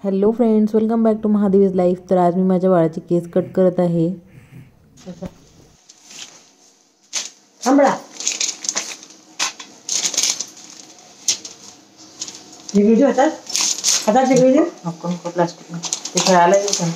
Hello friends, welcome back to Mahadevi's life. तर आज मी माझ्या बाळाचे केस कट करत आहे। थांबळा जिगरी होतात हातात जिगरी आपण प्लास्टिक ते खेळायला येतं।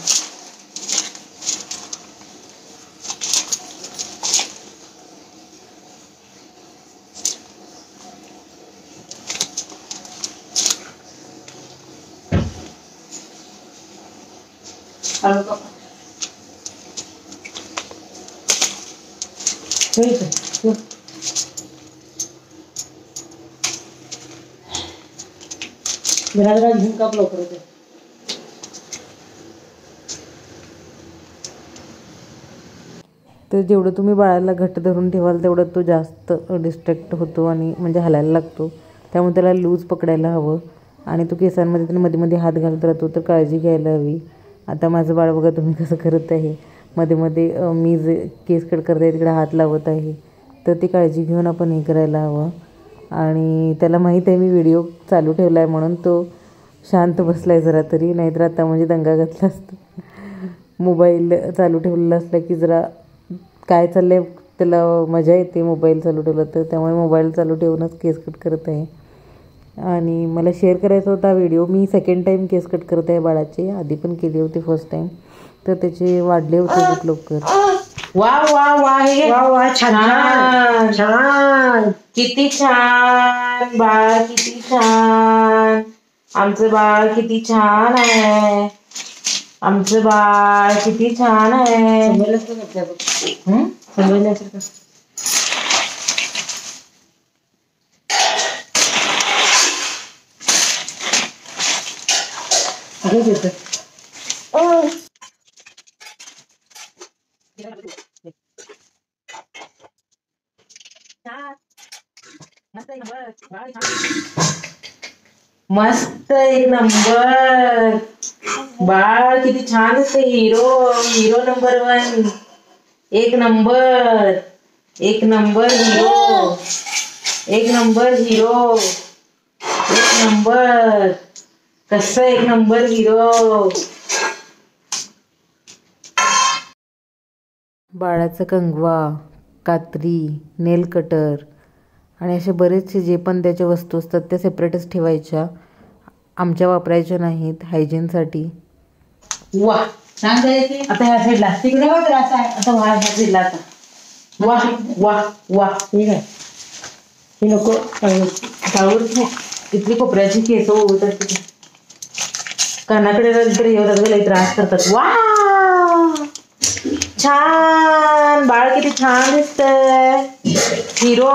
घराघरात घेऊन काप लवकर होते। तर जेवढं तुम्ही बाळाला घट्ट धरून ठेवाल तेवढं तो जास्त डिस्ट्रॅक्ट होतो आणि म्हणजे हलायला लागतो। त्यामुळे त्याला लूज पकडायला हवं आणि तो केसांमध्ये त्याला मध्ये मध्ये हात घालत राहतो, तर काळजी घ्यायला हवी। आता माझं बाळ बघा तुम्ही कसं करत आहे, मध्ये मध्ये मी जे केस कट करते तिकडे हात लावत आहे। तर ती काळजी घेऊन आपण हे करायला हवं। आणि त्याला माहीत आहे मी व्हिडिओ चालू ठेवला आहे म्हणून तो शांत बसला आहे जरा तरी, नाहीतर आता म्हणजे दंगा घातला असता। मोबाईल चालू ठेवलेला असला की जरा काय चाललं आहे त्याला मजा येते मोबाईल चालू ठेवला तर, त्यामुळे मोबाईल चालू ठेवूनच केस कट करत आहे। आणि मला शेअर करायचा होता व्हिडिओ। मी सेकंड टाईम केस कट करत आहे बाळाचे, आधी पण केले होते फर्स्ट टाईम, तर त्याचे वाढले होते खूप लवकर। वा वा वा वा वा छान छान, किती छान बाळ, किती छान, आमचं बाळ किती छान आहे, आमचं बाळ किती छान आहे। समजण्यासारखं मस्त एक नंबर बाळ, किती छान दिसते। हिरो हिरो नंबर 1, एक नंबर, एक नंबर हिरो, एक नंबर हिरो, एक नंबर, कसं एक नंबर हिरो। बाळाचा कंगवा, कात्री, नेल कटर आणि असे बरेचसे जे पण त्याच्या वस्तू असतात त्या सेपरेटच ठेवायच्या, आमच्या वापरायच्या नाहीत हायजीनसाठी। वा सांग आता ह्या साईडला तिकडे बघ त्रास आहे, आता ह्या साईडला आता वा वा वा ठीक आहे। हे नको काळूर इथली कोपऱ्याची केस होतात कानाकडे येतात लई त्रास करतात। वा छान बाळ, किती छान दिसतंय हिरो।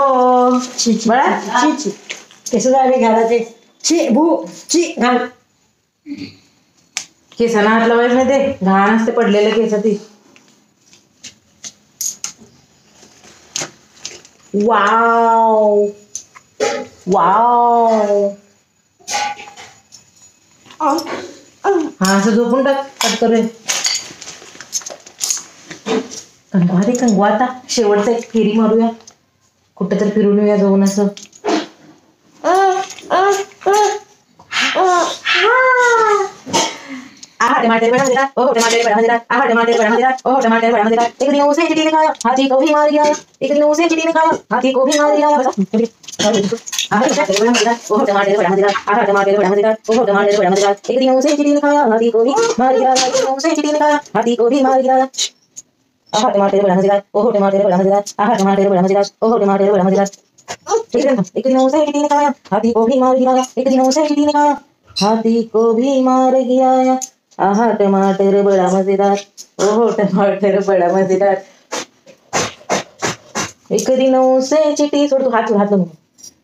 बाळा ची केस झाले घालायचे, ची भू ची घाल, केसांना हात लावायचं नाही, ते घाण असते पडलेलं केस ती। वाव वाव, हा असं झोपून टाक, कट करूया। कंगवा दे कंगवा, आता शेवटचा एक फेरी मारूया, कुठं तर फिरून येऊया जाऊन असं। टमाटर बड़ा मजेदार, ओह टमाटर बड़ा मजेदार, आहा टमाटर बड़ा मजेदार, ओह टमाटर बड़ा मजेदार। एक दिन उसे चींटी ने खाया, हाथी को भी मार गिराया, एक दिन उसे चींटी ने खाया, हाथी को भी मार गिराया। आहा टमाटर बड़ा मजेदार, ओह टमाटर बड़ा मजेदार, आहा टमाटर बड़ा मजेदार, ओह टमाटर बड़ा मजेदार। एक दिन उसे चींटी ने खाया, हाथी को भी मार गिराया, एक दिन उसे चींटी ने खाया, हाथी को भी मार गिराया। आहा टमाटर बड़ा मजेदार, ओह टमाटर बड़ा मजेदार, आहा टमाटर बड़ा मजेदार, ओह टमाटर बड़ा मजेदार। एक दिन उसे चींटी ने खाया, हाथी को भी मार गिराया, एक दिन उसे चींटी ने खाया, हाथी को भी मार गिराया। आहा टमाटर बड़ा मजेदार, ओह टमाटर बड़ा मजेदार। एक दिन उसे चींटी, छोड़ तू हाथ लो।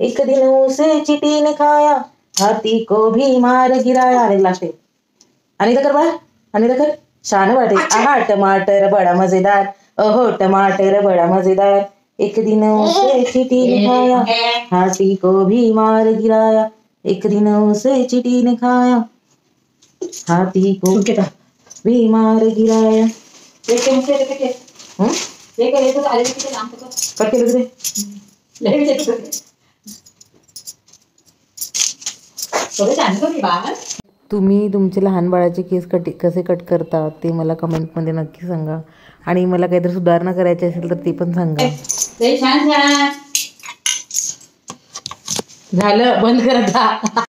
एक दिन उसे चींटी ने खाया, हाथी को भी मार गिराया। अरे लास्ट आहे, आणि कर बाळा, आणि कर छान वाटते। आहा टमाटर बड़ा मजेदार, ओह टमाटर बड़ा मजेदार। एक दिन उसे चींटी ने खाया, हाथी को भी मार गिराया, एक दिन उसे चींटी ने खाया, हाथी को भी मार गिराया। कट केलं रे, थोडं छान कर बाळ। तुम्ही तुमचे लहान बाळाचे केस कसे कट करता ते मला कमेंटमध्ये नक्की सांगा. आणि मला काहीतरी सुधारणा करायची असेल तर ते पण सांगा. छान छान झालं, बंद करता.